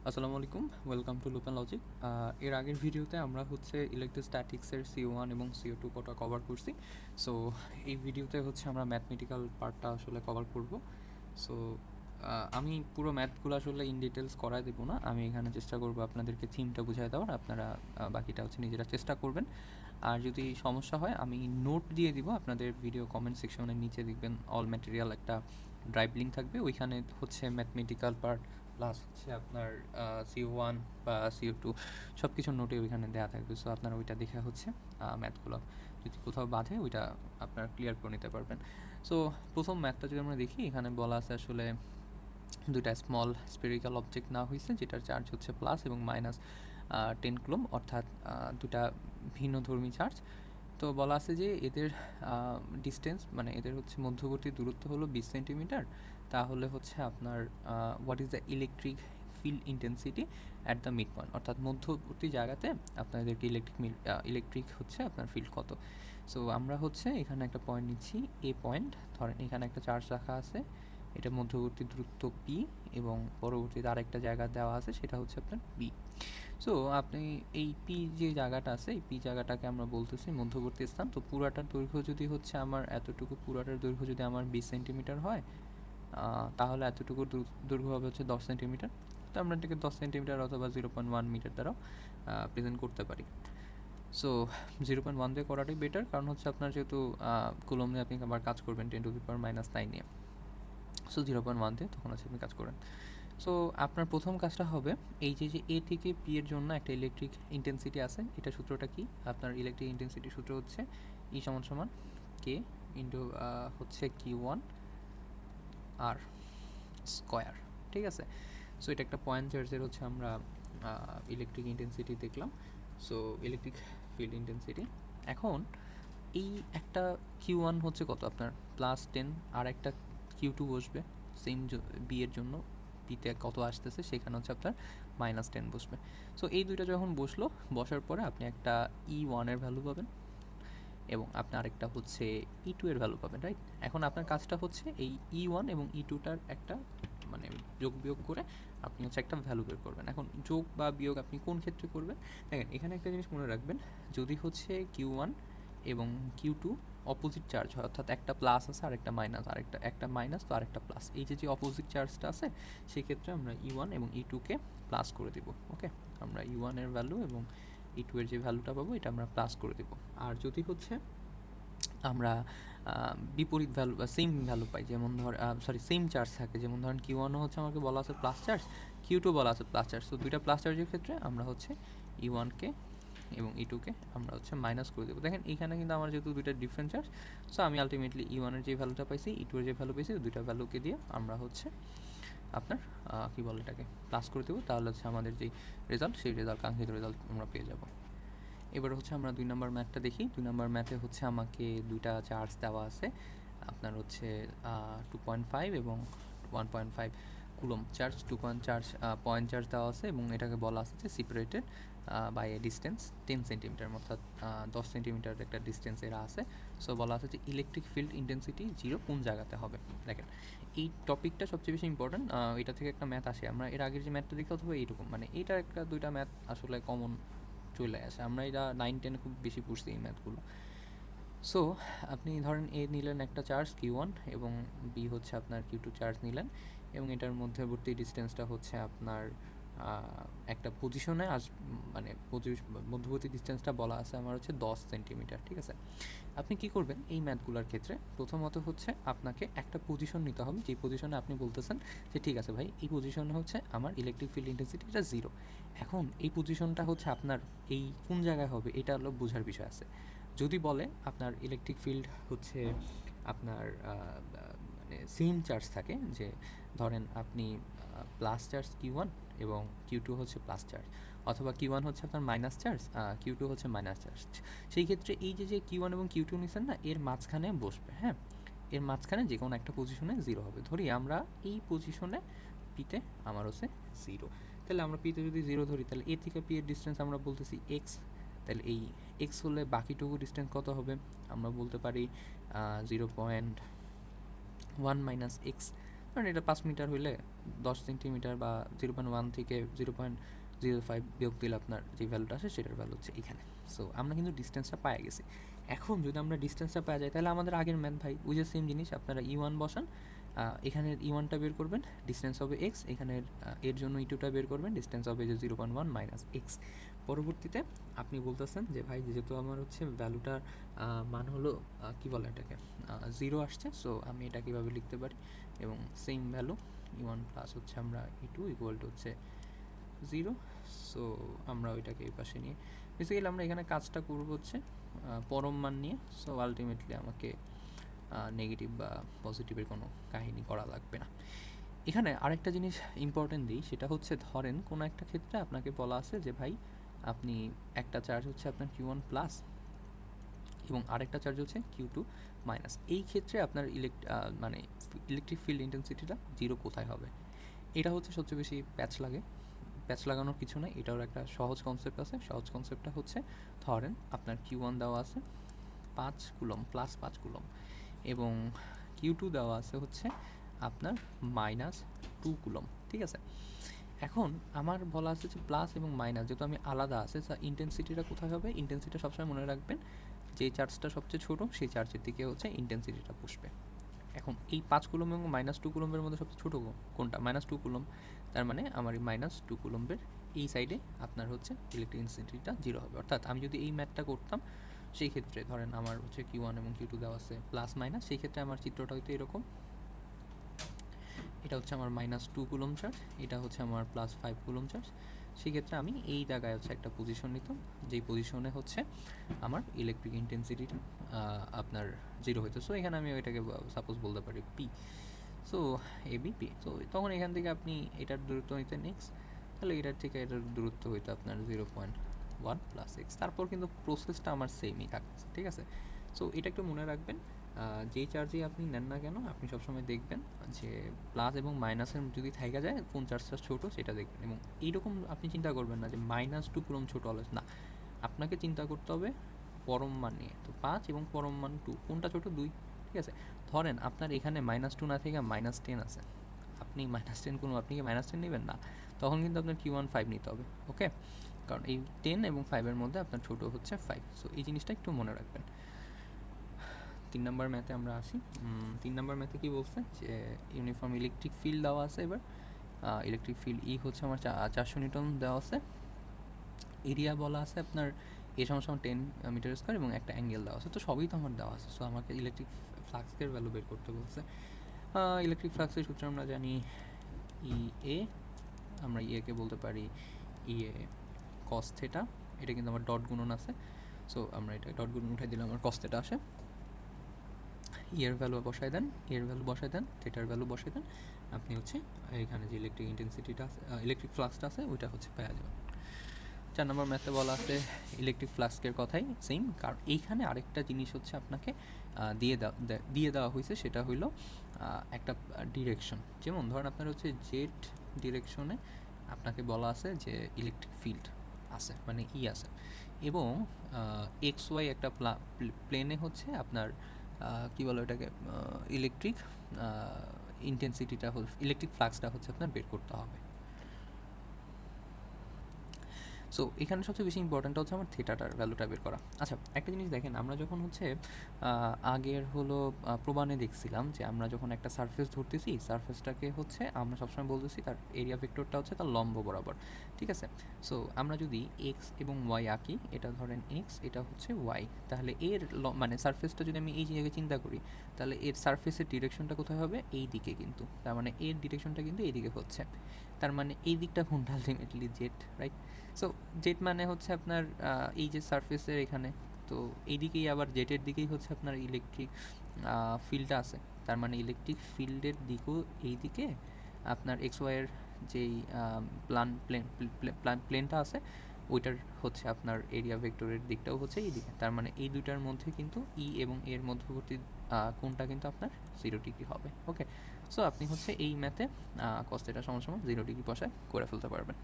আসসালামু আলাইকুম, welcome to loop and logic. এর আগের ভিডিওতে আমরা হচ্ছে ইলেকট্রোস্ট্যাটিক্সের CO1 এবং CO2 কোটা কভার করছি। সো এই ভিডিওতে হচ্ছে আমরা ম্যাথমেটিক্যাল পার্টটা আসলে কভার করব। সো আমি পুরো ম্যাথগুলো আসলে ইন ডিটেলস করায় দেবো না, আমি এখানে চেষ্টা করবো আপনাদেরকে থিমটা বুঝাই দেওয়ার, আপনারা বাকিটা হচ্ছে নিজেরা চেষ্টা করবেন। আর যদি সমস্যা হয় আমি নোট দিয়ে দিব আপনাদের ভিডিও কমেন্ট সেকশনের নিচে, দেখবেন অল ম্যাটেরিয়াল একটা ড্রাইভ লিঙ্ক থাকবে, ওইখানে হচ্ছে ম্যাথমেটিক্যাল পার্ট প্লাস হচ্ছে আপনার CO1 বা CO2 সব কিছু নোটে ওইখানে দেওয়া থাকবে। সো আপনারা ওইটা দেখে হচ্ছে ম্যাথগুলো যদি কোথাও বাধে ওইটা আপনারা ক্লিয়ার করে নিতে পারবেন। সো প্রথম ম্যাথটা যদি আমরা দেখি, এখানে বলা আছে আসলে দুইটা স্মল স্পেরিক্যাল অবজেক্ট না হয়েছে যেটার চার্জ হচ্ছে প্লাস এবং মাইনাস 10 কুলম্ব, অর্থাৎ দুটা ভিন্নধর্মী চার্জ। তো বলা আছে যে এদের ডিস্টেন্স মানে এদের হচ্ছে মধ্যবর্তী দূরত্ব হলো 20 সেন্টিমিটার। তাহলে হচ্ছে আপনার what is the electric field intensity at the mid point, অর্থাৎ মধ্যবর্তী জায়গাতে আপনাদেরকে ইলেকট্রিক হচ্ছে আপনার ফিল্ড কত। সো আমরা হচ্ছে এখানে একটা পয়েন্ট নিচ্ছি, এ পয়েন্ট, ধরেন এখানে একটা চার্জ রাখা আছে, এটা মধ্যবর্তী দূরত্ব পি, এবং পরবর্তীতে আরেকটা জায়গা দেওয়া আছে সেটা হচ্ছে আপনার বি। সো আপনি এই পি যে জায়গাটা আছে, এই পি জায়গাটাকে আমরা বলতেছি মধ্যবর্তী স্থান। তো পুরাটার দৈর্ঘ্য যদি হচ্ছে আমার এতটুকু, পুরাটার দৈর্ঘ্য যদি আমার 20 সেন্টিমিটার হয়, তাহলে এতটুকু দৈর্ঘ্য হবে হচ্ছে 10 সেন্টিমিটার। তো আমরা এটাকে 10 সেন্টিমিটার অথবা 0.1 মিটার দ্বারাও প্রেজেন্ট করতে পারি। সো 0.1 দিয়ে করাটাই বেটার, কারণ হচ্ছে আপনার যেহেতু কুলম নিয়ে আপনি আবার কাজ করবেন 10⁻⁹ নিয়ে। সো 0.1 দিয়ে তখন হচ্ছে আপনি কাজ করেন। সো আপনার প্রথম কাজটা হবে এই যে এ থেকে পি এর জন্য একটা ইলেকট্রিক ইন্টেন্সিটি আছে, এটা সূত্রটা কি? আপনার ইলেকট্রিক ইন্টেন্সিটি সূত্র হচ্ছে ই সমান সমান কে ইন্টু হচ্ছে Q1 আর স্কোয়ার, ঠিক আছে? সো এটা একটা পয়েন্ট চার্জের হচ্ছে আমরা ইলেকট্রিক ইন্টেন্সিটি দেখলাম। So electric field intensity. এখন এই একটা Q1 হচ্ছে কত আপনার +10, আর একটা Q2 বসবে সেম বি এর জন্য, বিতে কত আসতেছে সেখানে হচ্ছে আপনার -10 বসবে। সো এই দুইটা যখন বসলো, বসার পরে আপনি একটা E1 এর ভ্যালু পাবেন এবং আপনি আরেকটা হচ্ছে E2 এর ভ্যালু পাবেন, রাইট? এখন আপনার কাজটা হচ্ছে এই E1 এবং E2টার একটা মানে যোগ বিয়োগ করে আপনি হচ্ছে একটা ভ্যালু বের করবেন। এখন যোগ বা বিয়োগ আপনি কোন ক্ষেত্রে করবেন? দেখেন এখানে একটা জিনিস মনে রাখবেন, যদি হচ্ছে Q1 এবং Q2 অপোজিট চার্জ হয়, অর্থাৎ একটা প্লাস আছে আর একটা মাইনাস, একটা মাইনাস তো আরেকটা প্লাস, এই যে অপোজিট চার্জটা আছে সেক্ষেত্রে আমরা E1 এবং E2কে প্লাস করে দিব। ওকে, আমরা E1 এর ভ্যালু এবং E2 এর যে ভ্যালুটা পাবো এটা আমরা প্লাস করে দিব। আর যদি হচ্ছে আমরা বিপরীত ভ্যালু বা সেম ভ্যালু পাই, যেমন সেম চার্জ থাকে, যেমন ধরেন Q1 হচ্ছে আমাকে বলা আছে প্লাস চার্জ, Q2 বলা আছে প্লাস চার্জ। তো দুইটা প্লাস চার্জের ক্ষেত্রে আমরা হচ্ছে E1কে এবং E2কে আমরা হচ্ছে মাইনাস করে দেবো। দেখেন এখানে কিন্তু আমার যেহেতু দুইটা ডিফারেন্ট চার্জ, সো আমি আলটিমেটলি E1 এর যে ভ্যালুটা পাইছি, E2 এর যে ভ্যালু পাইছি, দুইটা ভ্যালুকে দিয়ে আমরা হচ্ছে আপনার কী বলে এটাকে প্লাস করে দেবো। তাহলে হচ্ছে আমাদের যেই রেজাল্ট, সেই কাঙ্ক্ষিত রেজাল্ট আমরা পেয়ে যাবো। এবার হচ্ছে আমরা 2 নম্বর ম্যাথটা দেখি। 2 নম্বর ম্যাথে হচ্ছে আমাকে দুইটা চার্জ দেওয়া আছে, আপনার হচ্ছে 2.5 এবং 1.5 কুলম চার্জ, পয়েন্ট চার্জ দেওয়া আছে এবং এটাকে বলা আছে যে separated by a distance 10 centimetre, অর্থাৎ 10 সেন্টিমিটার একটা ডিস্টেন্স এরা আছে। সো বলা আছে যে ইলেকট্রিক ফিল্ড ইন্টেন্সিটি 0 কোন জায়গাতে হবে। দেখেন এই টপিকটা সবচেয়ে বেশি ইম্পর্ট্যান্ট, এটা থেকে একটা ম্যাথ আসে, আমরা এর আগের যে ম্যাথটা দেখতে হবে এইরকম, মানে এইটার একটা দুইটা ম্যাথ আসলে কমন চলে আসে, আমরা এটা 9-10 খুব বেশি পড়ছি এই ম্যাথগুলো। সো আপনি ধরেন এ নিলেন একটা চার্জ Q1 এবং বি হচ্ছে আপনার Q2 চার্জ নিলেন, এবং এটার মধ্যবর্তী ডিস্টেন্সটা হচ্ছে আপনার একটা পজিশনে মানে মধ্যবর্তী ডিস্টেন্সটা বলা আছে আমার হচ্ছে 10 সেন্টিমিটার, ঠিক আছে? আপনি কি করবেন এই ম্যাথগুলোর ক্ষেত্রে? প্রথমত হচ্ছে আপনাকে একটা পজিশন নিতে হবে, যে পজিশনে আপনি বলতেছেন যে ঠিক আছে ভাই, এই পজিশনে হচ্ছে আমার ইলেকট্রিক ফিল্ড ইন্টেন্সিটিটা 0। এখন এই পজিশনটা হচ্ছে আপনার এই কোন জায়গায় হবে এটা হলো বোঝার বিষয় আছে। যদি বলে আপনার ইলেকট্রিক ফিল্ড হচ্ছে আপনার মানে সেম চার্জ থাকে, যে ধরেন আপনি প্লাস চার্জ Q1 এবং Q2 হচ্ছে প্লাস চার্জ, অথবা Q1 হচ্ছে আপনার মাইনাস চার্জ, Q2 হচ্ছে মাইনাস চার্জ, সেই ক্ষেত্রে এই যে Q1 এবং Q2 নিচ্ছেন না, এর মাঝখানে বসবে, হ্যাঁ, এর মাঝখানে যে কোনো একটা পজিশনে 0 হবে। ধরি আমরা এই পজিশনে পিতে আমার হচ্ছে 0, তাহলে আমরা পিতে যদি 0 ধরি, তাহলে এ থেকে পি এর ডিস্টেন্স আমরা বলতেছি এক্স। তাহলে এই এক্স হলে বাকিটুকু ডিস্টেন্স কত হবে? আমরা বলতে পারি 0.1 - x। কারণ এটা 5 মিটার হইলে 10 সেন্টিমিটার বা 0.1 থেকে 0.05 বিয়োগ দিলে আপনার যে ভ্যালুটা আসে সেটার ভ্যালু হচ্ছে এখানে। সো আমরা কিন্তু ডিস্টেন্সটা পাই গেছি। এখন যদি আমরা ডিস্টেন্সটা পাওয়া যায় তাহলে আমাদের আগের ম্যাথ ভাই ওই যে সেম জিনিস, আপনারা E1 বসান, এখানের E1টা বের করবেন, ডিস্টেন্স হবে এক্স, এখানের এর জন্য E2টা বের করবেন, ডিস্টেন্স হবে যে 0.1 মাইনাস এক্স। পরবর্তীতে আপনি বলতেছেন যে ভাই যেহেতু আমার হচ্ছে ভ্যালুটার মান হলো কী বলে এটাকে 0 আসছে, সো আমি এটা কীভাবে লিখতে পারি, এবং সেম ভ্যালু E1 প্লাস হচ্ছে আমরা E2 ইকুয়াল টু হচ্ছে 0। সো আমরা ওইটাকে এই পাশে নিয়ে বেসিক্যালি আমরা এখানে কাজটা করব হচ্ছে পরম মান নিয়ে। সো আলটিমেটলি আমাকে নেগেটিভ বা পজিটিভের কোনো কাহিনী করা লাগবে না। এখানে আরেকটা জিনিস ইম্পর্টেন্ট দিই, সেটা হচ্ছে ধরেন কোনো একটা ক্ষেত্রে আপনাকে বলা আছে যে ভাই আপনি একটা চার্জ হচ্ছে আপনার Q1 প্লাস এবং আরেকটা চার্জ হচ্ছে Q2 মাইনাস। এই ক্ষেত্রে আপনার মানে ইলেকট্রিক ফিল্ড ইন্টেন্সিটিটা 0 কোথায় হবে? এটা হচ্ছে সবচেয়ে বেশি প্যাচ লাগে। প্যাচ লাগানোর কিছু নাই, এটার একটা সহজ কনসেপ্ট আছে। সহজ কনসেপ্টটা হচ্ছে ধরেন আপনার Q1 দেওয়া আছে 5 কুলম প্লাস 5 কুলম এবং Q2 দেওয়া আছে হচ্ছে আপনার -2 কুলম, ঠিক আছে? এখন আমার বলা আছে যে প্লাস এবং মাইনাস যেহেতু আমি আলাদা আছে, ইন্টেন্সিটিটা কোথায় হবে? ইন্টেন্সিটিটা সবসময় মনে রাখবেন যে চার্জটা সবচেয়ে ছোটো সেই চার্জের দিকে হচ্ছে ইন্টেন্সিটিটা বসবে। এখন এই 5 কুলম এবং -2 কুলম্বের মধ্যে সবচেয়ে ছোটো কোনটা? -2 কুলম। তার মানে আমার এই -2 কুলম্বের এই সাইডে আপনার হচ্ছে ইলেকট্রিক ইন্টেন্সিটিটা 0 হবে। অর্থাৎ আমি যদি এই ম্যাথটা করতাম সেই ক্ষেত্রে ধরেন আমার হচ্ছে Q1 এবং Q2 দেওয়া আছে প্লাস মাইনাস, সেই ক্ষেত্রে আমার চিত্রটা হয়তো এরকম। এটা হচ্ছে আমার -2 কুলম চার্জ, এটা হচ্ছে আমার +5 কুলম চার্জ। সেক্ষেত্রে আমি এই জায়গায় হচ্ছে একটা পজিশন নিতাম, যেই পজিশনে হচ্ছে আমার ইলেকট্রিক ইন্টেন্সিটিটা আপনার 0 হইতো। সো এখানে আমি ওইটাকে সাপোজ বলতে পারি পি। So ABP. সো তখন এখান থেকে আপনি এটার দূরত্ব নিতেন এক্স, তাহলে এটার থেকে এটার দূরত্ব হইতো আপনার 0.1 প্লাস এক্স। তারপর কিন্তু প্রসেসটা আমার সেমই থাকছে, ঠিক আছে? সো এটা একটু মনে রাখবেন, যেই চার্জই আপনি নেন না কেন আপনি সবসময় দেখবেন যে প্লাস এবং মাইনাসের যদি থাইকা যায় কোন চার্জটা ছোটো সেটা দেখবেন। এবং এইরকম আপনি চিন্তা করবেন না যে -2 কুলম ছোটো অলওয়েজ, না, আপনাকে চিন্তা করতে হবে পরম মান নিয়ে। তো 5 এবং পরম মান 2 কোনটা ছোটো? 2, ঠিক আছে? ধরেন আপনার এখানে -2 না থেকে -10 আছে, আপনি -10 কোনো আপনি কি -10 নেবেন না, তখন কিন্তু আপনার Q1 5 নিতে হবে, ওকে? কারণ এই 10 এবং 5-এর মধ্যে আপনার ছোটো হচ্ছে 5। সো এই জিনিসটা একটু মনে রাখবেন। 3 নম্বর ম্যাথে আমরা আসি। 3 নম্বর ম্যাথে কী বলছে যে ইউনিফর্ম ইলেকট্রিক ফিল্ড দেওয়া আছে। এবার ইলেকট্রিক ফিল্ড ই হচ্ছে আমার 400 নিউটন দেওয়া আছে। এরিয়া বলা আছে আপনার এ সমান 10 মিটার স্কোয়ার এবং একটা অ্যাঙ্গেল দেওয়া আছে। তো সবই তো আমার দেওয়া আছে। সো আমাকে ইলেকট্রিক ফ্লাক্সের ভ্যালু বের করতে বলছে। ইলেকট্রিক ফ্লাক্সের সূত্র আমরা জানি ইএ, আমরা ইএকে বলতে পারি ইএ কস থেটা। এটা কিন্তু আমার ডট গুণন আছে, সো আমরা এটা ডট গুণন উঠাই দিলে আমার কস থেটা আসে। এর ভ্যালু বসায় দেন, এর ভ্যালু বসায় দেন, থেটার ভ্যালু বসায় দেন, আপনি হচ্ছে এখানে যে ইলেকট্রিক ইন্টেন্সিটিটা আছে, ইলেকট্রিক ফ্লাক্সটা আছে ওইটা হচ্ছে পাওয়া যাবে। 4 নম্বর ম্যাথে বলা আছে ইলেকট্রিক ফ্লাক্সের কথাই সেম, কারণ এইখানে আরেকটা জিনিস হচ্ছে আপনাকে দিয়ে দেওয়া হয়েছে, সেটা হইলো একটা ডিরেকশন। যেমন ধরেন আপনার হচ্ছে জেড ডিরেকশনে আপনাকে বলা আছে যে ইলেকট্রিক ফিল্ড আছে, মানে ই আছে, এবং এক্স ওয়াই একটা প্লেনে হচ্ছে আপনার কী বলো এটাকে ইলেকট্রিক ইন্টেন্সিটিটা ইলেকট্রিক ফ্লাক্সটা হচ্ছে আপনার বের করতে হবে। সো এখানে সবচেয়ে বেশি ইম্পর্ট্যান্ট হচ্ছে আমার থেটাটার ভ্যালুটা বের করা। আচ্ছা, একটা জিনিস দেখেন, আমরা যখন হচ্ছে আগের হলো প্রমাণে দেখছিলাম যে আমরা যখন একটা সারফেস ধরতেছি, সারফেসটাকে হচ্ছে আমরা সবসময় বলতেছি তার এরিয়া ভেক্টরটা হচ্ছে তার লম্ব বরাবর, ঠিক আছে? সো আমরা যদি এক্স এবং ওয়াই আঁকি, এটা ধরেন এক্স, এটা হচ্ছে ওয়াই, তাহলে এর মানে সারফেসটা যদি আমি এই জায়গায় চিন্তা করি, তাহলে এর সারফেসের ডিরেকশনটা কোথায় হবে? এই দিকে কিন্তু, তার মানে এর ডিরেকশনটা কিন্তু এই দিকে হচ্ছে, তার মানে এই দিকটা কোনটা? Ultimately Z, right? So jet মানে হচ্ছে আপনার এই যে সারফেসের এখানে, তো এইদিকেই আবার জেটের দিকেই হচ্ছে আপনার ইলেকট্রিক ফিল্ডটা আছে, তার মানে ইলেকট্রিক ফিল্ডের দিকেও এই দিকে আপনার এক্স ওয়াইয়ের যেই প্লেনটা আছে ওইটার হচ্ছে আপনার এরিয়া ভেক্টরের দিকটাও হচ্ছে এই দিকে, তার মানে এই দুইটার মধ্যে কিন্তু ই এবং এর মধ্যবর্তী কোণটা কিন্তু আপনার 0 ডিগ্রি হবে, ওকে? সো আপনি হচ্ছে এই ম্যাথে কস থিটা সমান 0 ডিগ্রি বসায় করে ফেলতে পারবেন।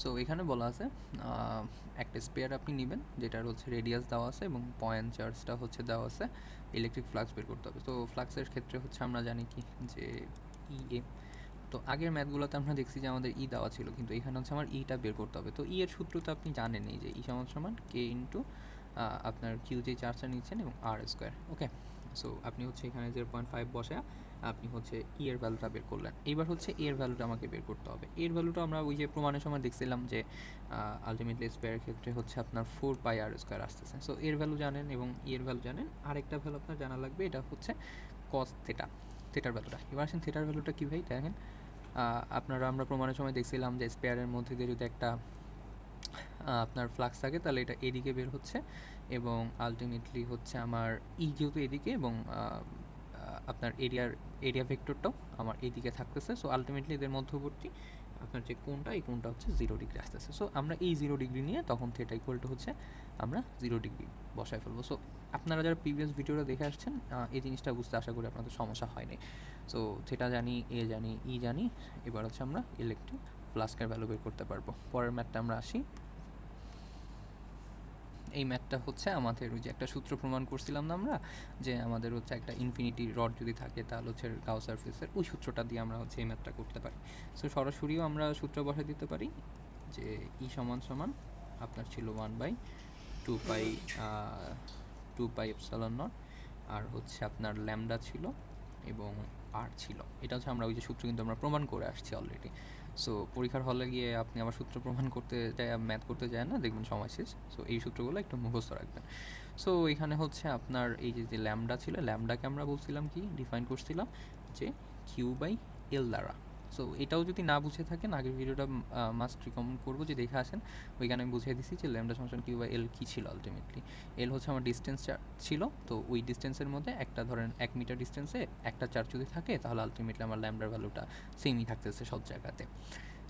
সো এখানে বলা আছে একটা স্পেয়ার আপনি নেবেন যেটার হচ্ছে রেডিয়াস দেওয়া আছে এবং পয়েন্ট চার্জটা হচ্ছে দেওয়া আছে ইলেকট্রিক ফ্লাক্স বের করতে হবে। তো ফ্লাক্সের ক্ষেত্রে হচ্ছে আমরা জানি কি যে ইএ, তো আগের ম্যাথগুলোতে আমরা দেখছি যে আমাদের ই দেওয়া ছিল, কিন্তু এখানে হচ্ছে আমার ইটা বের করতে হবে। তো ই এর সূত্র তো আপনি জানেনই যে ই সমান সমান কে ইন্টু আপনার কিউ যে চার্জটা নিচ্ছেন এবং আর স্কোয়ার। ওকে, সো আপনি হচ্ছে এখানে 0.5 বসে আপনি হচ্ছে ই এর ভ্যালুটা বের করলেন। এইবার হচ্ছে এর ভ্যালুটা আমাকে বের করতে হবে। এর ভ্যালুটা আমরা ওই যে প্রমাণের সময় দেখছিলাম যে আলটিমেটলি স্কোয়ারের ক্ষেত্রে হচ্ছে আপনার 4 পাই আর স্কোয়ার আসতেছে। সো এর ভ্যালু জানেন এবং ই এর ভ্যালু জানেন। আরেকটা ভ্যালু আপনার জানা লাগবে, এটা হচ্ছে কস থেটা, থেটার ভ্যালুটা। এবার আসেন থেটার ভ্যালুটা কী ভাই দেখেন, আমরা প্রমাণের সময় দেখছিলাম যে স্পেয়ারের মধ্যে দিয়ে যদি একটা আপনার ফ্লাক্স থাকে তাহলে এটা এদিকে বের হচ্ছে এবং আলটিমেটলি হচ্ছে আমার যেহেতু এদিকে এবং আপনার এরিয়া ভেক্টরটাও আমার এইদিকে থাকতেছে। সো আলটিমেটলি এদের মধ্যবর্তী আপনার যে কোণটা, এই কোণটা হচ্ছে 0 ডিগ্রি আসতেছে। সো আমরা এই 0 ডিগ্রি নিয়ে তখন থেটা ইকুয়াল টু হচ্ছে আমরা 0 ডিগ্রি বসায় ফেলবো। সো আপনারা যারা প্রিভিয়াস ভিডিওটা দেখে আসছেন এই জিনিসটা বুঝতে আশা করি আপনাদের সমস্যা হয়নি। সো থেটা জানি, এ জানি, ই জানি। এবার হচ্ছে আমরা ইলেকট্রিক ফ্লাস্কের ভ্যালু বের করতে পারবো। পরের ম্যাথটা আমরা আসি। এই ম্যাথটা হচ্ছে আমাদের ওই যে একটা সূত্র প্রমাণ করছিলাম না আমরা, যে আমাদের হচ্ছে একটা ইনফিনিটি রড যদি থাকে তাহলে হচ্ছে গাউস সারফেসের ওই সূত্রটা দিয়ে আমরা হচ্ছে এই ম্যাথটা করতে পারি। সো সরাসরিও আমরা সূত্র বসায় দিতে পারি যে ই সমান সমান আপনার ছিল 1/2 পাই 2 পাই এপসাইলন নট, আর হচ্ছে আপনার ল্যামডা ছিল এবং আর ছিল। এটা হচ্ছে আমরা ওই যে সূত্র কিন্তু আমরা প্রমাণ করে আসছি অলরেডি। সো পরীক্ষার হলে গিয়ে আপনি আবার সূত্র প্রমাণ করতে যায়, ম্যাথ করতে যায় না, দেখবেন সময় শেষ। সো এই সূত্রগুলো একটু মুখস্থ রাখবেন। সো এখানে হচ্ছে আপনার এই যে ল্যামডা ছিল, ল্যামডাকে আমরা বলছিলাম কি, ডিফাইন করছিলাম যে Q/L দ্বারা। সো এটাও যদি না বুঝে থাকেন, আগের ভিডিওটা মাস্ট রিকমেন্ড করবো যে দেখে আসেন। ওইখানে আমি বুঝিয়ে দিছি যে ল্যামডা ফাংশন Q/L কী ছিল আলটিমেটলি। এল হচ্ছে আমার ডিস্টেন্স ছিল, তো ওই ডিস্টেন্সের মধ্যে একটা ধরেন 1 মিটার ডিস্টেন্সে একটা চার্জ যদি থাকে তাহলে আলটিমেটলি আমার ল্যামডার ভ্যালুটা সেমই থাকতেছে সব জায়গাতে।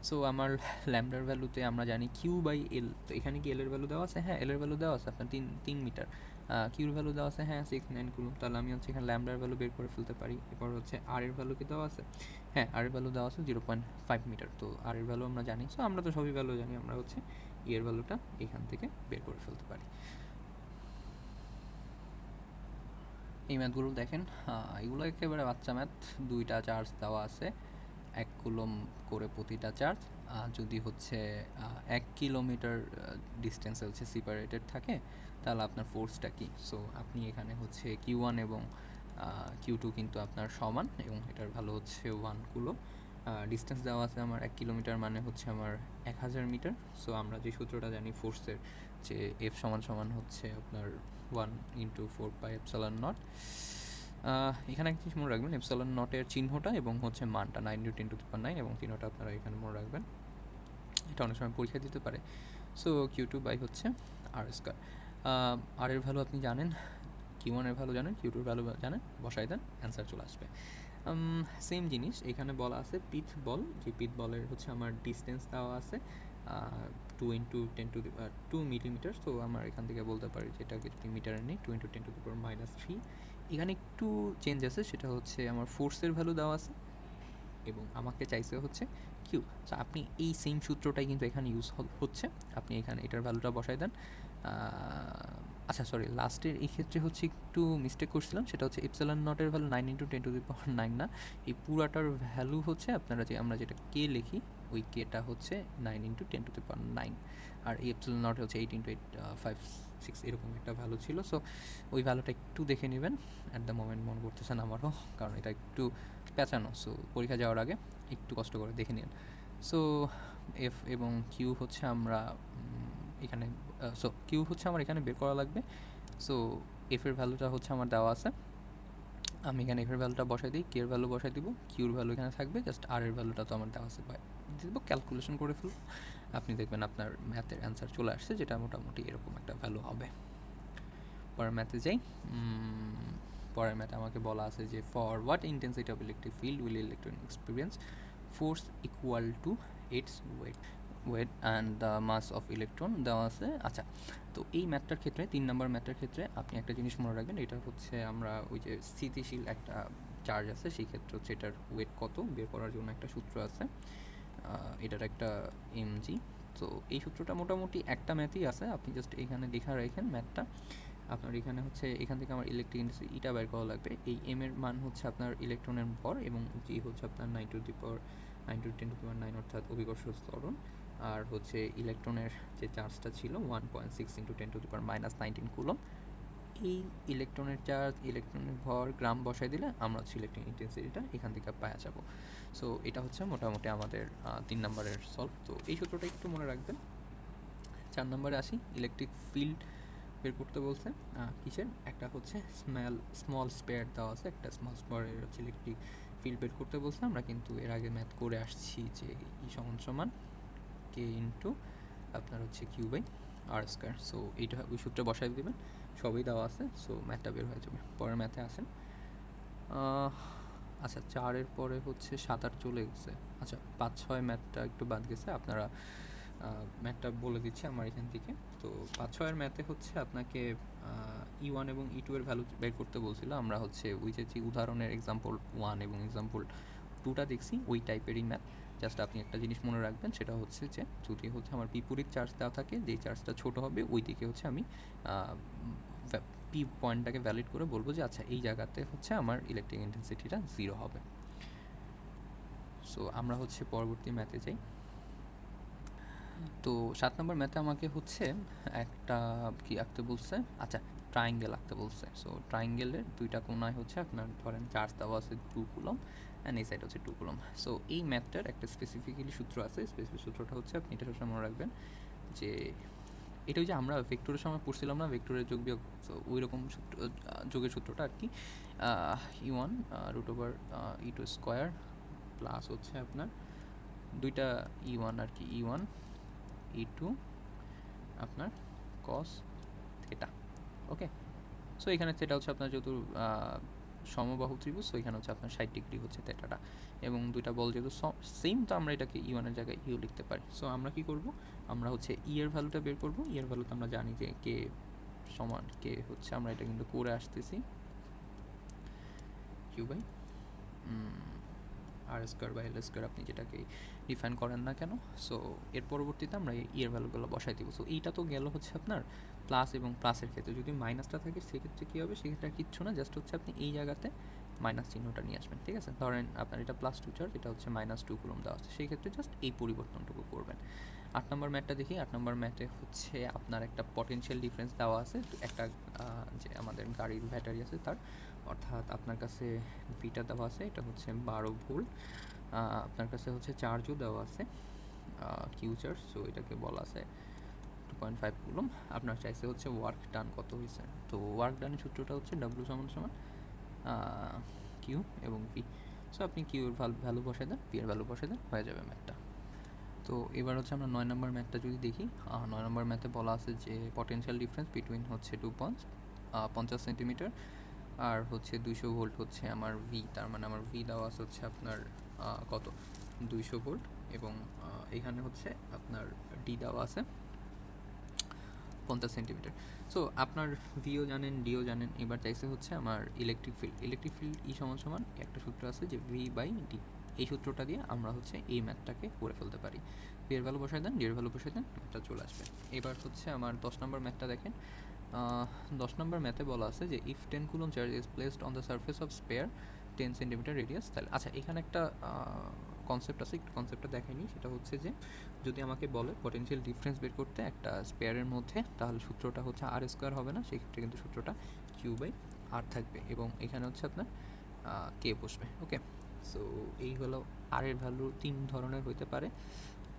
সো আমার ল্যামডার ভ্যালুতে আমরা জানি Q/L। তো এখানে কি এল এর ভ্যালু দেওয়া আছে? হ্যাঁ, এল এর ভ্যালু দেওয়া আছে আপনার 3 মিটার। কিউর ভ্যালু দেওয়া আছে হ্যাঁ 6-9 কুলম। তাহলে আমি হচ্ছে এখানে ল্যামডার ভ্যালু বের করে ফেলতে পারি। এরপর হচ্ছে আর এর ভ্যালু কি দেওয়া আছে? হ্যাঁ, আর এর ভ্যালু দেওয়া আছে 0.5 মিটার। তো আর এর ভ্যালু আমরা জানি। সো আমরা তো সবই ভ্যালু জানি, আমরা হচ্ছে এর ভ্যালুটা এখান থেকে বের করে ফেলতে পারি। এই ম্যাথগুলো দেখেন, এগুলো একেবারে বাচ্চা ম্যাথ। 2টা চার্জ দেওয়া আছে, 1 কুলম করে প্রতিটা চার্জ। যদি হচ্ছে 1 কিলোমিটার ডিস্টেন্সে হচ্ছে সেপারেটেড থাকে তাহলে আপনার ফোর্সটা কী? সো আপনি এখানে হচ্ছে Q1 এবং Q2 কিন্তু আপনার সমান এবং এটার ভালো হচ্ছে 1 কুলম। ডিস্টেন্স দেওয়া আছে আমার 1 কিলোমিটার মানে হচ্ছে আমার 1000 মিটার। সো আমরা যে সূত্রটা জানি ফোর্সের, যে F সমান সমান হচ্ছে আপনার 1 × 4 পাই এপসাইলন নট। এখানে একটা জিনিস মনে রাখবেন, এপসাইলন নটের চিহ্নটা এবং হচ্ছে মানটা 9 × 10⁹ এবং চিহ্নটা আপনারা এখানে মনে রাখবেন, এটা অনেক সময় পরীক্ষা দিতে পারে। সো Q2 হচ্ছে আর স্কোয়ার। আর এর ভ্যালু আপনি জানেন, Q1 এর ভ্যালু জানেন, Q2 এর ভ্যালু জানেন, বসাই দেন, অ্যান্সার চলে আসবে। সেম জিনিস এখানে বলা আছে পিথ বল, যে পিথ বলের হচ্ছে আমার ডিস্টেন্স দেওয়া আছে 2 × 10⁻² মিলিমিটার। তো আমরা এখান থেকে বলতে পারি যে এটাকে যদি মিটারে নিই 2 × 10⁻³ এখানে একটু চেঞ্জ আছে, সেটা হচ্ছে আমার ফোর্সের ভ্যালু দেওয়া আছে এবং আমাকে চাইছে হচ্ছে কিউ। সো আপনি এই সেম সূত্রটাই কিন্তু এখানে ইউজ হচ্ছে, আপনি এখানে এটার ভ্যালুটা বসাই দেন। আচ্ছা সরি, লাস্টের এই ক্ষেত্রে হচ্ছে একটু মিস্টেক করছিলাম, সেটা হচ্ছে এপসাইলন নটের ভ্যালু 9 × 10⁹ না, এই পুরাটার ভ্যালু হচ্ছে আপনারা যে আমরা যেটা কে লিখি ওই কেটা হচ্ছে 9 × 10⁹, আর এই এপসাইলন নট হচ্ছে 8 × 8 5 6 এরকম একটা ভ্যালু ছিল। সো ওই ভ্যালুটা একটু দেখে নেবেন, অ্যাট দ্য মোমেন্ট মনে করতেছেন আমারও, কারণ এটা একটু পেঁচানো। সো পরীক্ষা যাওয়ার আগে একটু কষ্ট করে দেখে নিন। সো এফ এবং কিউ হচ্ছে আমরা এখানে, সো কিউ হচ্ছে আমার এখানে বের করা লাগবে। সো এফ এর ভ্যালুটা হচ্ছে আমার দেওয়া আছে, আমি এখানে এফ এর ভ্যালুটা বসাই দিই, কে এর ভ্যালু বসাই দিব, কিউর ভ্যালু এখানে থাকবে, জাস্ট আর এর ভ্যালুটা তো আমার দেওয়া আছে দিব, ক্যালকুলেশন করে ফেলব, আপনি দেখবেন আপনার ম্যাথের অ্যান্সার চলে আসছে, যেটা মোটামুটি এরকম একটা ভ্যালু হবে। পরের ম্যাথে যাই। পরের ম্যাথে আমাকে বলা আছে যে for what intensity of electric field will electron experience force equal to its weight and the mass of electron দেওয়া আছে। আচ্ছা, তো এই ম্যাথটার ক্ষেত্রে 3 নম্বর ম্যাথটার ক্ষেত্রে আপনি একটা জিনিস মনে রাখবেন, এটা হচ্ছে আমরা ওই যে স্থিতিশীল একটা চার্জ আছে, সেই ক্ষেত্রে হচ্ছে এটার ওয়েট কত বের করার জন্য একটা সূত্র আছে, এটার একটা mg। তো এই সূত্রটা মোটামুটি একটা ম্যাথই আছে, আপনি জাস্ট এখানে লেখা রাখেন ম্যাথটা। আপনার এখানে হচ্ছে এখান থেকে আমার ইলেকট্রিক ইন্টেন্সিটি ইটা বের করা লাগবে। এই এম এর মান হচ্ছে আপনার ইলেকট্রনের ভর এবং জি হচ্ছে আপনার 9 × 10⁹ অর্থাৎ অভিকর্ষ ত্বরণ। আর হচ্ছে ইলেকট্রনের যে চার্জটা ছিল 1.6 × 10⁻⁻19 কুলম। এই ইলেকট্রনের চার্জ, ইলেকট্রনের ভর গ্রাম বসায় দিলে আমরা হচ্ছে ইলেকট্রিক ইন্টেন্সিটিটা এখান থেকে পাওয়া যাব। সো এটা হচ্ছে মোটামুটি আমাদের 3 নম্বরের সলভ। তো এই সূত্রটা একটু মনে রাখবেন। 4 নম্বরে আসি, ইলেকট্রিক ফিল্ড বের করতে বলছে। কিসের? একটা হচ্ছে স্মল স্পেয়ার দেওয়া আছে, একটা স্মল স্পেয়ারের হচ্ছে ইলেকট্রিক ফিল্ড বের করতে বলছে। আমরা কিন্তু এর আগে ম্যাথ করে আসছি যে ই সমান কে ইন্টু আপনার হচ্ছে q by r square. So এইটা ওই সূত্রে বসাই দেবেন, সবই দেওয়া আছে। সো ম্যাথটা বের হয়ে যাবে। পরের ম্যাথে আসেন। আচ্ছা, 4-এর পরে হচ্ছে 7-8 চলে গেছে। আচ্ছা, 5-6 ম্যাথটা একটু বাদ গেছে। আপনারা ম্যাথটা বলে দিচ্ছি আমার এখান থেকে। তো 5-6-এর ম্যাথে হচ্ছে আপনাকে E1 এবং E2 এর ভ্যালু বের করতে বলছিল। আমরা হচ্ছে ওই যে উদাহরণের এক্সাম্পল 1 এবং এক্সাম্পল 2টা দেখছি, ওই টাইপেরই ম্যাথ। জাস্ট আপনি একটা জিনিস মনে রাখবেন, সেটা হচ্ছে যে যদি হচ্ছে আমার বিপরীত চার্জ দেওয়া থাকে, যেই চার্জটা ছোট হবে ওই দিকে হচ্ছে আমি পি পয়েন্টটাকে ভ্যালিড করে বলবো যে আচ্ছা এই জায়গাতে হচ্ছে আমার ইলেকট্রিক ইন্টেন্সিটিটা 0 হবে। সো আমরা হচ্ছে পরবর্তী ম্যাথে যাই। তো 7 নম্বর ম্যাথে আমাকে হচ্ছে একটা কি আঁকতে বলছে? আচ্ছা, ট্রায়াঙ্গেল আঁকতে বলছে। সো ট্রায়াঙ্গেলের দুইটা কোণায় হচ্ছে আপনার ধরেন চার্জ দেওয়া আছে 2 কুলম অ্যান্ড এই সাইড হচ্ছে 2 কুলম। সো এই ম্যাথটার একটা স্পেসিফিক্যালি সূত্র আছে। স্পেসিফিক সূত্রটা হচ্ছে, আপনি এটা সবসময় মনে রাখবেন যে এটা ওই যে আমরা ভেক্টরের সময় পড়ছিলাম না, ভেক্টরের যোগ বিয়োগ। সো ওই রকম সূত্র, যোগের সূত্রটা আর কি। E1 √/E2 স্কোয়ার প্লাস হচ্ছে আপনার দুইটা E1 আর কি, E1 E2 আপনার cos থিটা। ওকে। সো এখানে থিটা হচ্ছে আপনার যেহেতু সমবাহু ত্রিভুজ, সো এখানে হচ্ছে আপনার 60 ডিগ্রি হচ্ছে থিটাটা, এবং দুইটা বল যেহেতু সেম, তো আমরা এটাকে E1 এর জায়গায় ইউ লিখতে পারি। সো আমরা কি করব? আমরা হচ্ছে ই এর ভ্যালুটা বের করব। ই এর ভ্যালুতে আমরা জানি যে কে সমান কে হচ্ছে, আমরা এটা কিন্তু করে আসতেছি q by r square by l square, আপনি যেটাকে ডিফাইন করেন না কেন। সো এর পরবর্তীতে আমরা এই এর ভ্যালুগুলো বসাই দিব। সো এইটা তো গেল হচ্ছে আপনার প্লাস এবং প্লাসের ক্ষেত্রে। যদি মাইনাসটা থাকে সেক্ষেত্রে কী হবে? সেক্ষেত্রে আর কিচ্ছু না, জাস্ট হচ্ছে আপনি এই জায়গাতে মাইনাস চিহ্নটা নিয়ে আসবেন। ঠিক আছে? ধরেন আপনার এটা +2 চার্জ, এটা হচ্ছে -2 কুলম দেওয়া আছে, সেই ক্ষেত্রে জাস্ট এই পরিবর্তনটুকু করবেন। 8 নম্বর ম্যাথটা দেখি। 8 নম্বর ম্যাথে হচ্ছে আপনার একটা পটেনশিয়াল ডিফারেন্স দেওয়া আছে। একটা যে আমাদের গাড়ির ব্যাটারি আছে তার, অর্থাৎ আপনার কাছে ভিটা দেওয়া আছে, এটা হচ্ছে 12 ভোল্ট। আপনার কাছে হচ্ছে চার্জও দেওয়া আছে, কিউ চার্জ। সো এটাকে বলা আছে 2.5 কুলম। আপনার চাইছে হচ্ছে ওয়ার্ক ডান কত হয়েছে। তো ওয়ার্ক ডানের সূত্রটা হচ্ছে W = কিউ এবং ভি। সো আপনি কিউ এর ভ্যালু বসাই দেন, পি এর ভ্যালু বসাই দেন, হয়ে যাবে ম্যাথটা। তো এবার হচ্ছে আমরা 9 নম্বর ম্যাথটা যদি দেখি। 9 নম্বর ম্যাথে বলা আছে যে পটেনশিয়াল ডিফারেন্স বিটুইন হচ্ছে 2 পয়েন্টস 50 সেন্টিমিটার, আর হচ্ছে 200 ভোল্ট হচ্ছে আমার ভি। তার মানে আমার ভি দেওয়া আছে হচ্ছে আপনার কত 200 ভোল্ট, এবং এখানে হচ্ছে আপনার ডি দেওয়া আছে 50 সেন্টিমিটার। সো আপনার ভিও জানেন, ডিও জানেন। এবার চাইছে হচ্ছে আমার ইলেকট্রিক ফিল্ড। ইলেকট্রিক ফিল্ড ই সমান একটা সূত্র আছে যে ভি বাই ডি। এই সূত্রটা দিয়ে আমরা হচ্ছে এই ম্যাথটাকে করে ফেলতে পারি। ভি এর ভ্যালু বসাই দেন, ডি এর ভ্যালু বসাই দেন, ম্যাথটা চলে আসবে। এবার হচ্ছে আমার 10 নম্বর ম্যাথটা দেখেন। 10 নম্বর ম্যাথে বলা আছে যে if 10 coulomb charge is placed on the surface of spare 10 centimetre radius. তাহলে আচ্ছা, এখানে একটা কনসেপ্ট আছে, একটু কনসেপ্টটা দেখাইনি। সেটা হচ্ছে যে যদি আমাকে বলে পটেনশিয়াল ডিফারেন্স বের করতে একটা স্পেয়ারের মধ্যে, তাহলে সূত্রটা হচ্ছে আর স্কোয়ার হবে না, সেক্ষেত্রে কিন্তু সূত্রটা কিউ বাই আর থাকবে, এবং এখানে হচ্ছে আপনার কে বসবে। ওকে। সো এই হলো আর এর ভ্যালু 3 ধরনের হতে পারে।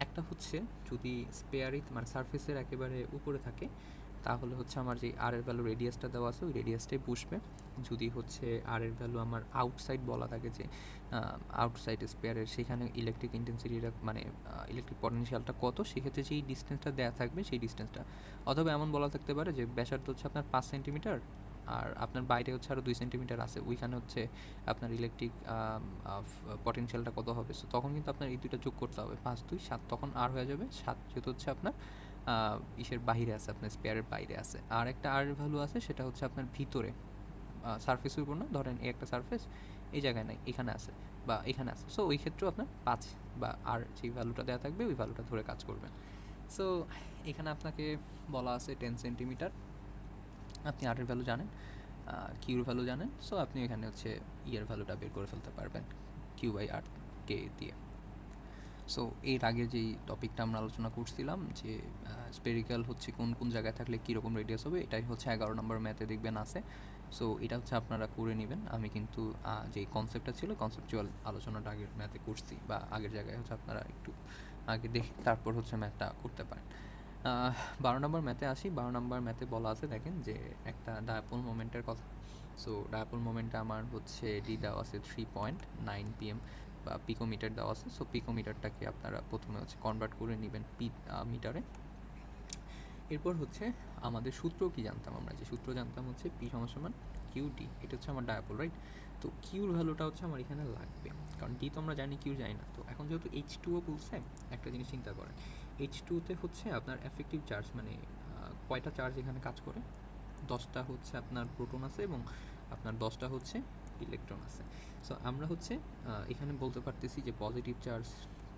একটা হচ্ছে যদি স্পেয়ারই মানে সারফেসের একেবারে উপরে থাকে, তাহলে হচ্ছে আমার যে আর এর ভ্যালু রেডিয়াসটা দেওয়া আছে ওই রেডিয়াসটাই বসবে। যদি হচ্ছে আর এর ভ্যালু আমার আউটসাইড বলা থাকে, যে আউটসাইড স্পেয়ারের, সেখানে ইলেকট্রিক ইন্টেন্সিটিটা মানে ইলেকট্রিক পটেনশিয়ালটা কত, সেক্ষেত্রে যেই ডিস্টেন্সটা দেওয়া থাকবে সেই ডিস্টেন্সটা। অথবা এমন বলা থাকতে পারে যে ব্যাসার্ধ হচ্ছে আপনার 5 সেন্টিমিটার, আর আপনার বাইরে হচ্ছে আরও 2 সেন্টিমিটার আছে, ওইখানে হচ্ছে আপনার ইলেকট্রিক পটেনশিয়ালটা কত হবে। সো তখন কিন্তু আপনার এই দুইটা যোগ করতে হবে, 5 2 7, তখন আর হয়ে যাবে 7, যেহেতু হচ্ছে আপনার ইসের বাইরে আছে, আপনার স্পেয়ারের বাইরে আছে। আর একটা আর ভ্যালু আছে, সেটা হচ্ছে আপনার ভিতরে, সারফেসের উপর না। ধরেন এই একটা সারফেস এই জায়গায় নাই, এখানে আছে বা এখানে আছে। সো ওই ক্ষেত্রেও আপনার 5 বা আর যেই ভ্যালুটা দেওয়া থাকবে ওই ভ্যালুটা ধরে কাজ করবেন। সো এখানে আপনাকে বলা আছে 10 সেন্টিমিটার, আপনি আরের ভ্যালু জানেন, কিউর ভ্যালু জানেন, সো আপনি এখানে হচ্ছে ইয়ের ভ্যালুটা বের করে ফেলতে পারবেন কিউ বাই আর কে দিয়ে। সো এর আগে যেই টপিকটা আমরা আলোচনা করছিলাম যে স্পেরিক্যাল হচ্ছে কোন কোন জায়গায় থাকলে কীরকম রেডিয়াস হবে, এটাই হচ্ছে 11 নম্বর ম্যাথে দেখবেন আছে। সো এটা হচ্ছে আপনারা করে নেবেন। আমি কিন্তু যেই কনসেপ্টটা ছিল কনসেপচুয়াল আলোচনাটা আগের ম্যাথে করছি, বা আগের জায়গায় হচ্ছে আপনারা একটু আগে দেখে তারপর হচ্ছে ম্যাথটা করতে পারেন। 12 নম্বর ম্যাথে আসি। 12 নম্বর ম্যাথে বলা আছে দেখেন যে একটা ডায়াপোল মোমেন্টের কথা। সো ডায়াপোল মোমেন্টটা আমার হচ্ছে ডি দেওয়া আছে 3.9 pm বা পিকোমিটার দেওয়া আছে। সো পিকোমিটারটাকে আপনারা প্রথমে হচ্ছে কনভার্ট করে নেবেন মিটারে। এরপর হচ্ছে আমাদের সূত্র কি জানতাম, আমরা যে সূত্র জানতাম হচ্ছে পি সমান কিউ ডি, এটা হচ্ছে আমার ডায়াপোল, রাইট? তো কিউর ভ্যালুটা হচ্ছে আমার এখানে লাগবে, কারণ ডি তো আমরা জানি, কিউ জানি না। তো এখন যেহেতু H2O বলছে, একটা জিনিস চিন্তা করেন, H2তে হচ্ছে আপনার এফেক্টিভ চার্জ মানে কয়টা চার্জ এখানে কাজ করে? 10টা হচ্ছে আপনার প্রোটন আছে এবং আপনার 10টা হচ্ছে ইলেকট্রন আছে। সো আমরা হচ্ছে এখানে বলতে পারতেছি যে পজিটিভ চার্জ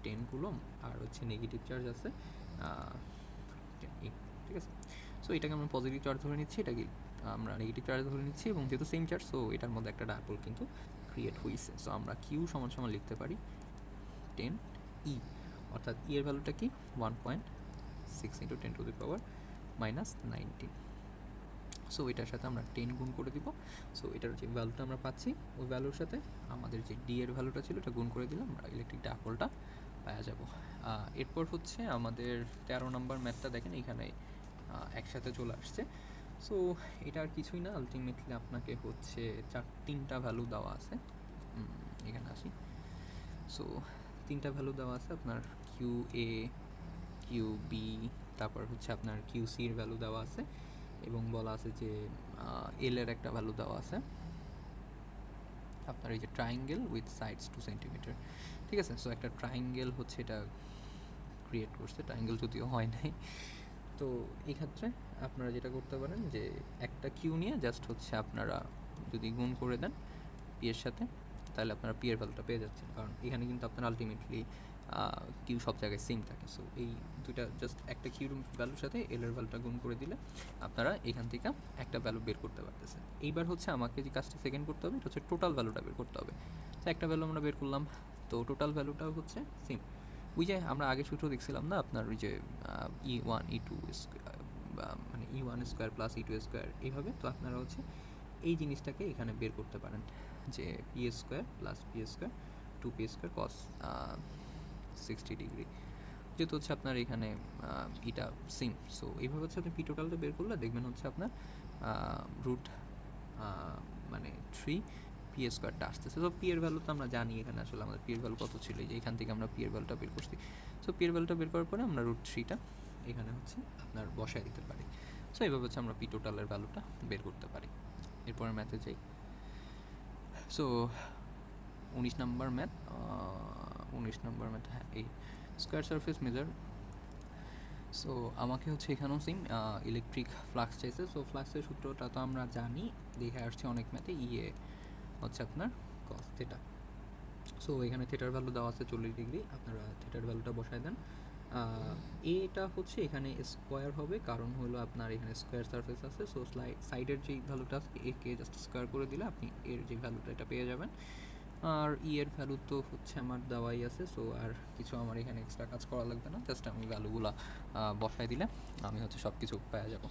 10 কুলম আর হচ্ছে নেগেটিভ চার্জ আছে 10 ঠিক আছে। সো এটাকে আমরা পজিটিভ চার্জ ধরে নিচ্ছি, এটাকে আমরা নেগেটিভ চার্জ ধরে নিচ্ছি, এবং যেহেতু সেম চার্জ সো এটার মধ্যে একটা ডায়াপোল কিন্তু ক্রিয়েট হয়েছে। সো আমরা কিউ সমান সমান লিখতে পারি 10 ই, অর্থাৎ ই এর ভ্যালুটা কি 1.6 ইন্টু 10⁻⁻19। সো এটার সাথে আমরা 10 গুণ করে দিব। সো এটার যে ভ্যালুটা আমরা পাচ্ছি ওই ভ্যালুর সাথে আমাদের যে ডি এর ভ্যালুটা ছিল এটা গুণ করে দিলাম, আমরা ইলেকট্রিক ডায়াপোলটা পাওয়া যাব। এরপর হচ্ছে আমাদের 13 নম্বর ম্যাথটা দেখেন, এখানে একসাথে চলে আসছে। সো এটা আর কিছুই না, আলটিমেটলি আপনাকে হচ্ছে তিনটা ভ্যালু দেওয়া আছে। এখানে আসি। সো তিনটা ভ্যালু দেওয়া আছে আপনার কিউ এ, কিউ বি, তারপর হচ্ছে আপনার কিউ সি এর ভ্যালু দেওয়া আছে, এবং বলা আছে যে এল এর একটা ভ্যালু দেওয়া আছে আপনার এই যে ট্রায়াঙ্গেল উইথ সাইডস 2 সেন্টিমিটার, ঠিক আছে। সো একটা ট্রায়াঙ্গেল হচ্ছে এটা ক্রিয়েট করছে, ট্রায়াঙ্গেল যদিও হয় নাই। তো এই ক্ষেত্রে আপনারা যেটা করতে পারেন যে একটা কিউ নিয়ে জাস্ট হচ্ছে আপনারা যদি গুণ করে দেন পি এর সাথে, তাহলে আপনারা পি এর ভ্যালুটা পেয়ে যাচ্ছেন, কারণ এখানে কিন্তু আপনার আলটিমেটলি কিউ সব জায়গায় সেম থাকে। সো এই দুইটা জাস্ট একটা কিউর ভ্যালুর সাথে এল এর ভ্যালুটা গুণ করে দিলে আপনারা এখান থেকে একটা ভ্যালু বের করতে পারতেছেন। এইবার হচ্ছে আমাকে যে কাজটা সেকেন্ড করতে হবে এটা হচ্ছে টোটাল ভ্যালুটা বের করতে হবে। তো একটা ভ্যালু আমরা বের করলাম, তো টোটাল ভ্যালুটাও হচ্ছে সেম। ওই যে আমরা আগে সূত্র দেখছিলাম না আপনার ওই যে E1 E2 মানে E1 square plus E2 square এইভাবে, তো আপনারা হচ্ছে এই জিনিসটাকে এখানে বের করতে পারেন যে P square plus P square 2p square cos 60 degree, যেহেতু হচ্ছে আপনার এখানে এটা সেম। সো এইভাবে হচ্ছে আপনি পি টোটালটা বের করলে দেখবেন হচ্ছে আপনার রুট মানে 3p স্কোয়ারটা আসতেছে। তো পি এর ভ্যালু তো আমরা জানি, এখানে আসলে আমাদের পি এর ভ্যালু কত ছিল, যে এখান থেকে আমরা পি এর ভ্যালুটা বের করছি। সো পি এর ভ্যালুটা বের করার পরে আমরা রুট 3টা এখানে হচ্ছে আপনার বসায় দিতে পারি। সো এইভাবে হচ্ছে আমরা পি টোটালের ভ্যালুটা বের করতে পারি। এরপরে ম্যাথে যাই। সো 19 নম্বর ম্যাথ, 19 নম্বর ম্যাথ, হ্যাঁ এই স্কোয়ার সারফেস মেজার। সো আমাকে হচ্ছে এখানেও সেম ইলেকট্রিক ফ্লাক্স চাইছে। সো ফ্লাক্সের সূত্রটা তো আমরা জানি, দেখে আসছে অনেক ম্যাথে, ইয়ে হচ্ছে আপনার কস থিটা। সো এখানে থিটার ভ্যালু দেওয়া আছে 40 ডিগ্রি, আপনারা থিটার ভ্যালুটা বসায় দেন। এটা হচ্ছে এখানে স্কোয়ার হবে, কারণ হলো আপনার এখানে স্কোয়ার সারফেস আছে। সো সাইডের যেই ভ্যালুটা আছে একে জাস্ট স্কোয়ার করে দিলে আপনি এর যে ভ্যালুটা এটা পেয়ে যাবেন। আর এর ভ্যালু তো হচ্ছে আমার দেওয়াই আছে, সো আর কিছু আমার এখানে এক্সট্রা কাজ করা লাগবে না, জাস্ট আমি ভ্যালুগুলো বসায় দিলে আমি হচ্ছে সব কিছু পেয়ে যাব।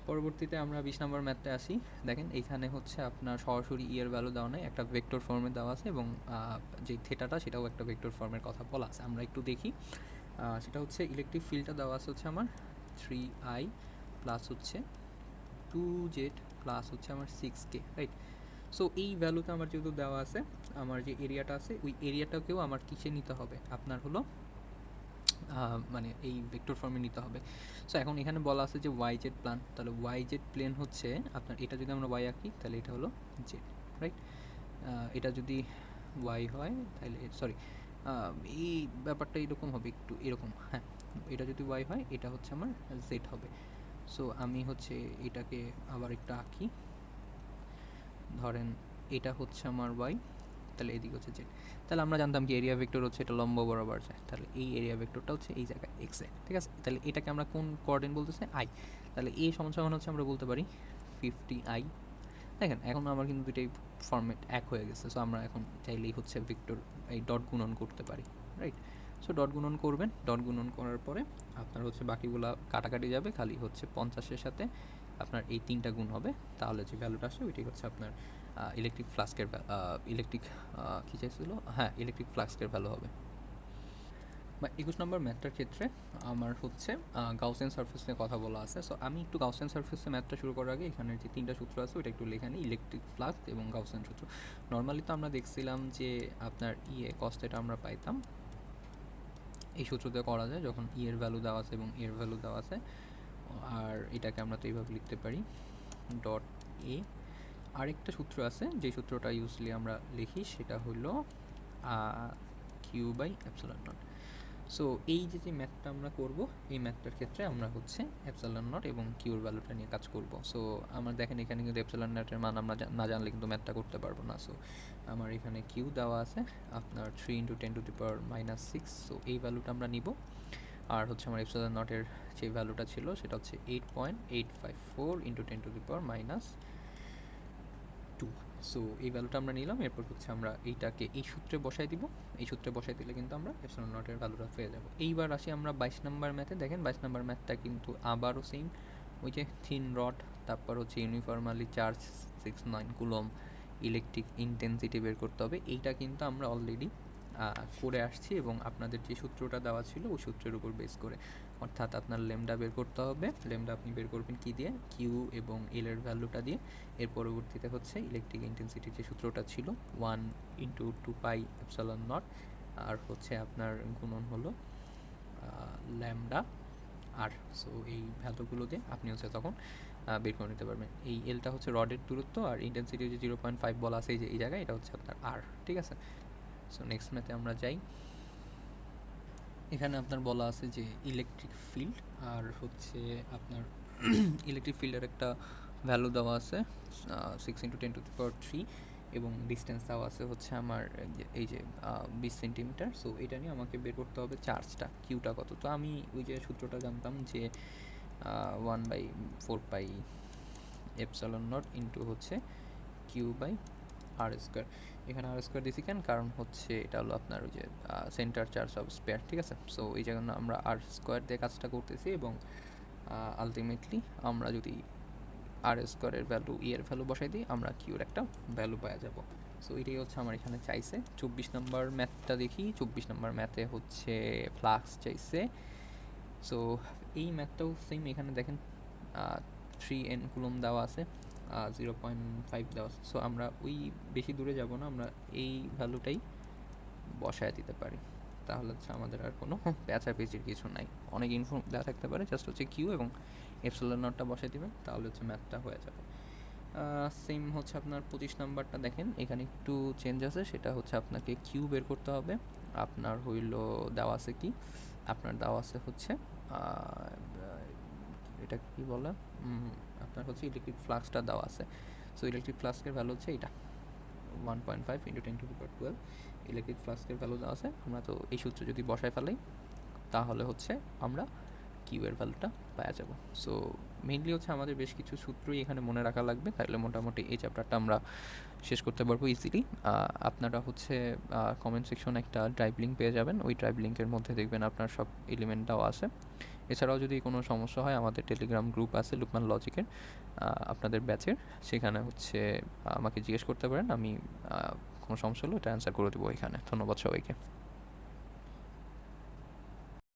পরবর্তীতে আমরা 20 নম্বর ম্যাথটা আসি। দেখেন এইখানে হচ্ছে আপনার সরাসরি এর ভ্যালু দেওয়া নেই, একটা ভেক্টর ফর্মে দেওয়া আছে, এবং যে থিটাটা সেটাও একটা ভেক্টর ফর্মের কথা বলা আছে। আমরা একটু দেখি, সেটা হচ্ছে ইলেকট্রিক ফিল্ডটা দেওয়া আছে হচ্ছে আমার 3i প্লাস হচ্ছে 2z প্লাস হচ্ছে আমার 6k, রাইট? সো এই ভ্যালুতে আমার যেহেতু দেওয়া আছে, আমার যে এরিয়াটা আছে ওই এরিয়াটাকেও আমার কিসে নিতে হবে, আপনার হলো মানে এই ভেক্টর ফর্মে নিতে হবে। সো এখন এখানে বলা আছে যে ওয়াই জেড প্ল্যান, তাহলে ওয়াই জেড প্লেন হচ্ছে আপনার, এটা যদি আমরা ওয়াই আঁকি তাহলে এটা হলো জেড, রাইট? এটা যদি ওয়াই হয় তাহলে সরি এই ব্যাপারটা এরকম হবে, একটু এরকম, হ্যাঁ এটা যদি ওয়াই হয় এটা হচ্ছে আমার জেড হবে। সো আমি হচ্ছে এটাকে আবার একটু আঁকি, ধরেন এটা হচ্ছে আমার ওয়াই, তাহলে এদিকে হচ্ছে জেড। তাহলে আমরা জানতাম কি এরিয়া ভেক্টর হচ্ছে এটা লম্ব বরাবর যায়, তাহলে এই এরিয়া ভেক্টরটা হচ্ছে এই জায়গায় এক্সে, ঠিক আছে। তাহলে এটাকে আমরা কোন কোঅর্ডিনেট বলতেছে আই, তাহলে এ সমান সমান হচ্ছে আমরা বলতে পারি 50i। দেখেন এখন আমার কিন্তু দুইটাই ফরম্যাট এক হয়ে গেছে। সো আমরা এখন চাইলেই হচ্ছে ভেক্টর এই ডট গুণন করতে পারি, রাইট? সো ডট গুণন করবেন, ডট গুণন করার পরে আপনার হচ্ছে বাকিগুলা কাটাকাটি যাবে, খালি হচ্ছে 50-এর সাথে আপনার এই 3টা গুণ হবে, তাহলে যে ভ্যালুটা আসে ওইটাই হচ্ছে আপনার ইলেকট্রিক ফ্লাস্কের কী চাইছিল, হ্যাঁ ইলেকট্রিক ফ্লাস্কের ভ্যালু হবে। বা 21 নম্বর ম্যাথটার ক্ষেত্রে আমার হচ্ছে গাউসিয়ান সারফেস নিয়ে কথা বলা আছে। সো আমি একটু গাউসিয়ান সারফেসে ম্যাথটা শুরু করার আগে এখানের যে 3টা সূত্র আছে ওইটা একটু লেখা নিই, ইলেকট্রিক ফ্লাক্স এবং গাউসিয়ান সূত্র। নর্মালি তো আমরা দেখছিলাম যে আপনার কস্ট এটা আমরা পাইতাম এই সূত্র দিয়ে করা যায় যখন এর ভ্যালু দেওয়া আছে এবং এর ভ্যালু দেওয়া আছে, আর এটাকে আমরা তো এইভাবে লিখতে পারি ডট এ। আরেকটা সূত্র আছে যে সূত্রটা ইউজলি আমরা লিখি, সেটা হলো q by epsilon naught. So এই যে ম্যাথটা আমরা করব, এই ম্যাথটার ক্ষেত্রে আমরা হচ্ছে এপসিলন নট এবং কিউর ভ্যালুটা নিয়ে কাজ করব। সো আমার দেখেন এখানে কিন্তু এপসিলন নটের মান আমরা না জানলে কিন্তু ম্যাথটা করতে পারবো না। সো আমার এখানে কিউ দেওয়া আছে আপনার 3 × 10⁻⁶। সো এই ভ্যালুটা আমরা নিব, আর হচ্ছে আমার এপসিলন নটের যে ভ্যালুটা ছিল সেটা হচ্ছে 8.854 × 10⁻²। সো এই ভ্যালুটা আমরা নিলাম, এরপর হচ্ছে আমরা এইটাকে এই সূত্রে বসাই দিব। এই সূত্রে বসাই দিলে কিন্তু আমরা এপসিলন নটের ভ্যালুটা পেয়ে যাব। এইবার আসি আমরা 22 নম্বর ম্যাথে। দেখেন 22 নম্বর ম্যাথটা কিন্তু আবারও সেম, ওই যে থিন রড, তারপর হচ্ছে ইউনিফর্মালি চার্জ 69 কুলম, ইলেকট্রিক ইন্টেন্সিটি বের করতে হবে। এইটা কিন্তু আমরা অলরেডি করে আসছি এবং আপনাদের যে সূত্রটা দেওয়া ছিল ওই সূত্রের উপর বেস করে, অর্থাৎ আপনার লেমডা বের করতে হবে। লেমডা আপনি বের করবেন কি দিয়ে, কিউ এবং এল এর ভ্যালুটা দিয়ে। এর পরবর্তীতে হচ্ছে ইলেকট্রিক ইন্টেন্সিটির যে সূত্রটা ছিল 1 × 2πε0, আর হচ্ছে আপনার গুণন হলো ল্যামডা আর। সো এই ভ্যালুগুলো দিয়ে আপনি হচ্ছে তখন বের করে নিতে পারবেন। এই এলটা হচ্ছে রডের দূরত্ব, আর ইন্টেন্সিটি যে 0.5 বলা আছে এই জায়গায়, এটা হচ্ছে আপনার আর, ঠিক আছে? সো নেক্সট ম্যাথে আমরা যাই। এখানে আপনার বলা আছে যে ইলেকট্রিক ফিল্ড, আর হচ্ছে আপনার ইলেকট্রিক ফিল্ডের একটা ভ্যালু দেওয়া আছে 6 × 10⁻³ এবং ডিস্টেন্স দেওয়া আছে হচ্ছে আমার এই যে 20 সেন্টিমিটার। সো এটা নিয়ে আমাকে বের করতে হবে চার্জটা, কিউটা কত। তো আমি ওই যে সূত্রটা জানতাম যে 1/4πε0 ইন্টু হচ্ছে কিউ বাই আর স্কোয়ার। এখানে আর স্কোয়ার দিছি কেন, কারণ হচ্ছে এটা হলো আপনার ওই যে সেন্টার চার্জ অফ স্পেয়ার, ঠিক আছে? সো এই জন্য আমরা আর স্কোয়ার দিয়ে কাজটা করতেছি এবং আলটিমেটলি আমরা যদি আর স্কোয়ারের ভ্যালু এর ভ্যালু বসাই দিই, আমরা কিউর একটা ভ্যালু পাওয়া যাব। সো এটাই হচ্ছে আমার এখানে চাইছে। 24 নম্বর ম্যাথটা দেখি। 24 নম্বর ম্যাথে হচ্ছে ফ্লাক্স চাইছে। সো এই ম্যাথটাও সেম, এখানে দেখেন 3n কুলম দেওয়া আছে, 0.5 দেওয়া আছে। সো আমরা ওই বেশি দূরে যাব না, আমরা এই ভ্যালুটাই বসায় দিতে পারি, তাহলে হচ্ছে আমাদের আর কোনো পেঁচাপেচির কিছু নাই। অনেক ইনফো দেওয়া থাকতে পারে, জাস্ট হচ্ছে কিউ এবং এপসিলন নটটা বসাই দিবেন, তাহলে হচ্ছে ম্যাথটা হয়ে যাবে। সেম হচ্ছে আপনার 25 নাম্বারটা দেখেন, এখানে একটু চেঞ্জ আছে, সেটা হচ্ছে আপনাকে কিউ বের করতে হবে। আপনার হইল দেওয়া আছে কি, আপনার দেওয়া আছে হচ্ছে এটা কি বলে, আপনার হচ্ছে ইলেকট্রিক ফ্লাক্সটা দেওয়া আছে। সো ইলেকট্রিক ফ্লাক্সের ভ্যালু হচ্ছে এটা 1.5 × 10⁻12 ইলেকট্রিক ফ্লাক্সের ভ্যালু দেওয়া আছে। আমরা তো এই সূত্র যদি বসায় ফেলাই তাহলে হচ্ছে আমরা কিউ এর ভ্যালুটা পাওয়া যাব। সো মেইনলি হচ্ছে আমাদের বেশ কিছু সূত্রই এখানে মনে রাখা লাগবে, তাহলে মোটামুটি এই চ্যাপ্টারটা আমরা শেষ করতে পারবো ইজিলি। আপনারা হচ্ছে কমেন্ট সেকশনে একটা ড্রাইভ লিঙ্ক পেয়ে যাবেন, ওই ড্রাইভ লিঙ্কের মধ্যে দেখবেন আপনার সব এলিমেন্টটাও আছে। এছাড়াও যদি কোনো সমস্যা হয়, আমাদের টেলিগ্রাম গ্রুপ আছে লুকমান লজিকের আপনাদের ব্যাচের, সেখানে হচ্ছে আমাকে জিজ্ঞেস করতে পারেন, আমি কোনো সমস্যা হলে ওটা অ্যান্সার করে দেবো এখানে। ধন্যবাদ সবাইকে।